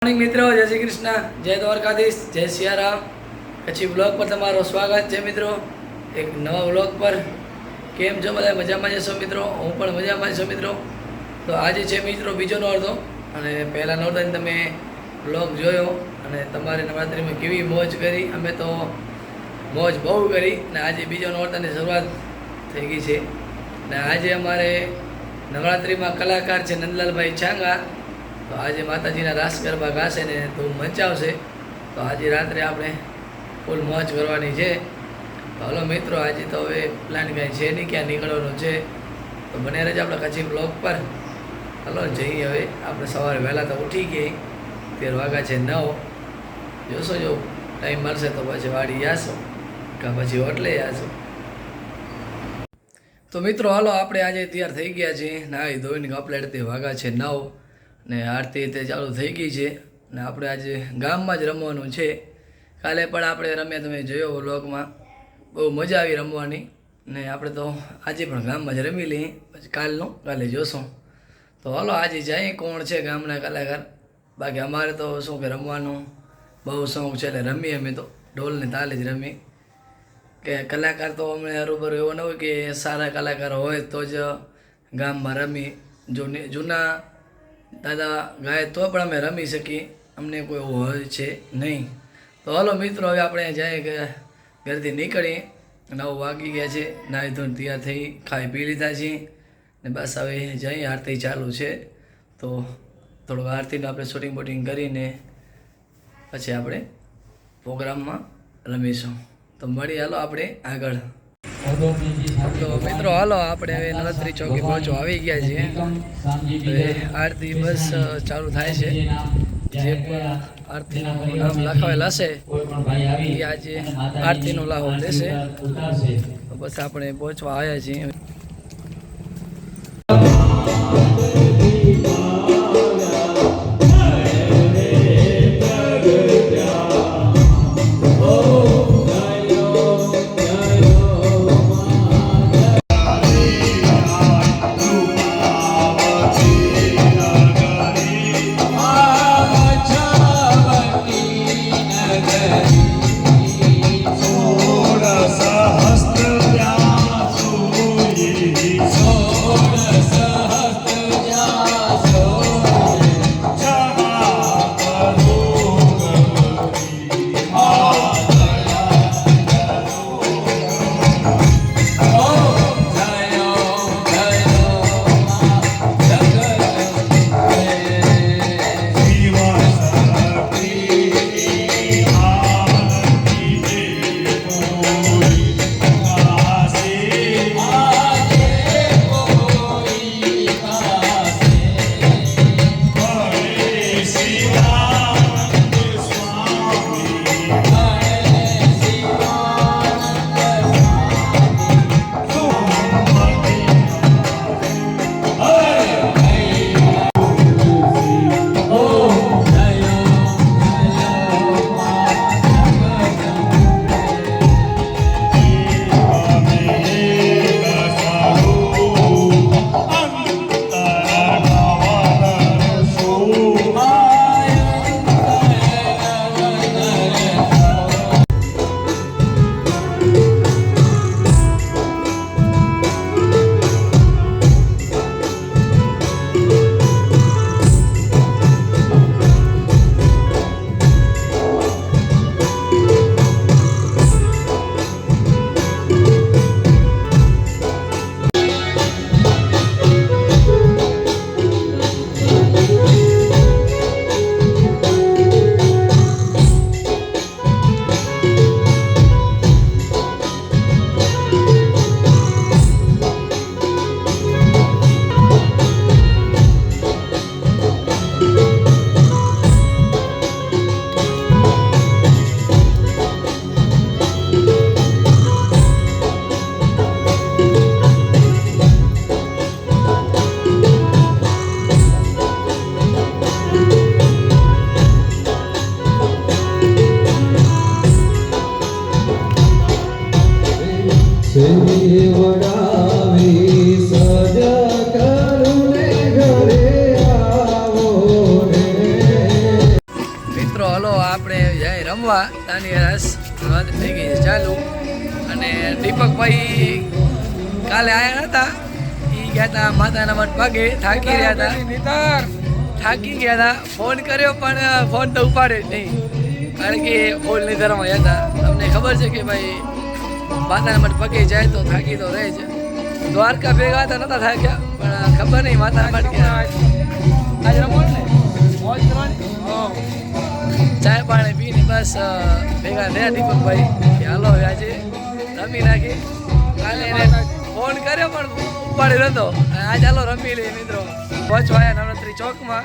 Morning મિત્રો, જય શ્રી કૃષ્ણ, જય દ્વારકાધીશ, જય સિયારામ. કચ્છી બ્લોગ પર તમારું સ્વાગત છે મિત્રો, એક નવા બ્લોગ પર. કેમ છો બધા? મજામાં જશો મિત્રો? હું પણ મજામાં છું મિત્રો. તો આજે છે મિત્રો બીજો નોરતો, અને પહેલા નોરતાની તમે બ્લોગ જોયો અને તમારે નવરાત્રિમાં કેવી મોજ કરી. અમે તો મોજ બહુ કરી ને આજે બીજો નોરતાની શરૂઆત થઈ ગઈ છે. ને આજે અમારે નવરાત્રિમાં કલાકાર છે નંદલાલભાઈ છાંગા. તો આજે માતાજીના રાસ ગરબા ગાશે ને તો મચાવશે. તો આજે રાત્રે આપણે ફૂલ મોજ કરવાની છે. તો હલો મિત્રો, આજે તો હવે પ્લાન કાંઈ છે નહીં, ક્યાં નીકળવાનું છે. તો બને રહેજો આપણે કચ્છી બ્લોગ પર. હલો જઈએ હવે. આપણે સવારે વહેલા તો ઉઠી ગઈ, 13 વાગ્યા છે 9. જોશો જો ટાઈમ મળશે તો પછી વાડી જાશો કાં પછી હોટલે જાશો. તો મિત્રો હાલો, આપણે આજે તૈયાર થઈ ગયા છીએ, નાહી ધોઈને કપલેટ. તે વાગ્યા છે 9 ને આરતી તે ચાલુ થઈ ગઈ છે. ને આપણે આજે ગામમાં જ રમવાનું છે. કાલે પણ આપણે રમ્યા, તમે જોયો વ્લોગમાં, બહુ મજા આવી રમવાની. ને આપણે તો આજે પણ ગામમાં જ રમી લઈએ, પછી કાલે જોશું. તો હાલો આજે જઈએ કોણ છે ગામના કલાકાર. બાકી અમારે તો શું કે રમવાનું બહુ શોખ છે, એટલે રમીએ અમે તો ઢોલને તાલે જ રમીએ. કે કલાકાર તો અમને હરુભરું એવો ન હોય કે સારા કલાકાર હોય તો જ ગામમાં રમીએ. જો જૂના દાદા ગાય તો પણ અમે રમી શકીએ, અમને કોઈ એવું હોય છે નહીં. તો હાલો મિત્રો, હવે આપણે જાય કે ઘરેથી નીકળીએ. 9 વાગી ગયા છે, નાહી ધોઈને તૈયાર થઈ ખાઈ પી લીધા છીએ ને બસ હવે જઈએ. આરતી ચાલુ છે તો થોડુંક આરતીનું આપણે શૂટિંગ બૂટિંગ કરીને પછી આપણે પ્રોગ્રામમાં રમીશું. તો મળીએ હાલો આપણે આગળ. તો મિત્રો હાલો, આપણે હવે નવરાત્રી ચોકી પહોંચો આવી ગયા છીએ. હવે આરતી બસ ચાલુ થાય છે. જે પણ આરતીનું નામ લખાવેલ હશે એ આજે આરતીનો લાહો લેશે. તો બસ આપણે પહોંચવા આવ્યા છીએ. थोड़ा सा हस्त प्यास हुई હલો આપણે જાય રમવા તાની રસ વાત થઈ ગઈ છે ચાલુ. અને દીપકભાઈ કાલે આવ્યા હતા, એ ગયા હતા માતાના મઠ ભાગે, થાકી રહ્યા હતા, થાકી ગયા હતા. ફોન કર્યો પણ ફોન તો ઉપાડે જ નહીં, કારણ કે ફૂલ નિધારમાં ગયા હતા. તમને ખબર છે કે ભાઈ માતાના મઠ પગે જાય તો થાકી તો રહે છે. દ્વારકા ભેગા હતા નતા થાક્યા, પણ ખબર નહીં માતાના મઠ ગયા. આજે રમવાનું ને મોજ કરવાની, ચાય પાણી પીને બસ ભેગા થયા દીપકભાઈ કે હાલો હવે આજે રમી નાખી. કાલે એને ફોન કર્યો પણ ઉપાડી નતો. આજે હાલો રમી લઈએ મિત્રો. પહોંચવાયા નવરાત્રી ચોકમાં.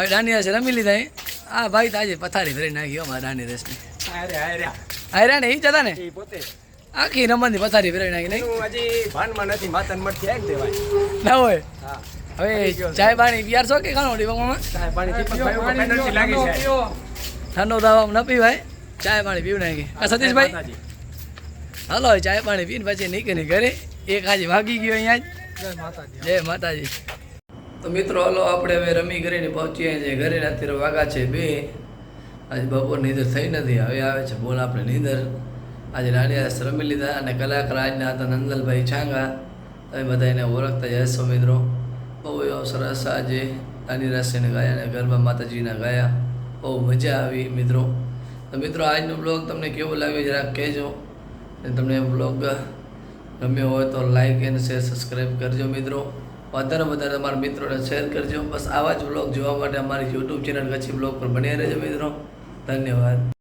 ભાઈ દાંડિયા છે રમી લીધા આ ભાઈ તો આજે પથારી ભરી નાખી અમારા દાંડી રેસની આયરા ને એ જતા ને આખી રમવાની પથારી ભરી નાખી નહીં ના હોય હવે ચાય પાણી પિયાર છો કે ખાણો ડીવામાં ઠંડો દાવા ન પીવાય ચાય પાણી પીવું નાખી સતીશભાઈ હાલો ચાય પાણી પીને પછી નીકળી ઘરે એક આજે ભાગી ગયો અહીંયા જય માતાજી તો મિત્રો હાલો આપણે હવે રમી કરીને પહોંચીએ છીએ ઘરે અત્યારે વાગા છે 2 આજે બપોર નીંદર થઈ નથી હવે આવે છે બોલ આપણે નીંદર આજે દાંડિયા રમી લીધા અને કલાકાર આજના હતા નંદલભાઈ છાંગા તમે બધા એને ઓળખતા જશો મિત્રો બહુ એવો સરસ આજે દાંડિયા ગાયા અને ગરબા માતાજીના ગાયા બહુ મજા આવી મિત્રો તો મિત્રો આજનો બ્લોગ તમને કેવો લાગ્યો જરાક કહેજો અને તમને બ્લોગ ગમ્યો હોય તો લાઈક અને શેર સબસ્ક્રાઈબ કરજો મિત્રો વધારે વધારે તમારા મિત્રોને શેર કરજો બસ આવા જ બ્લોગ જોવા માટે અમારી યુટ્યુબ ચેનલ કચ્છી બ્લોગ પર બન્યા રહેજો મિત્રો ધન્યવાદ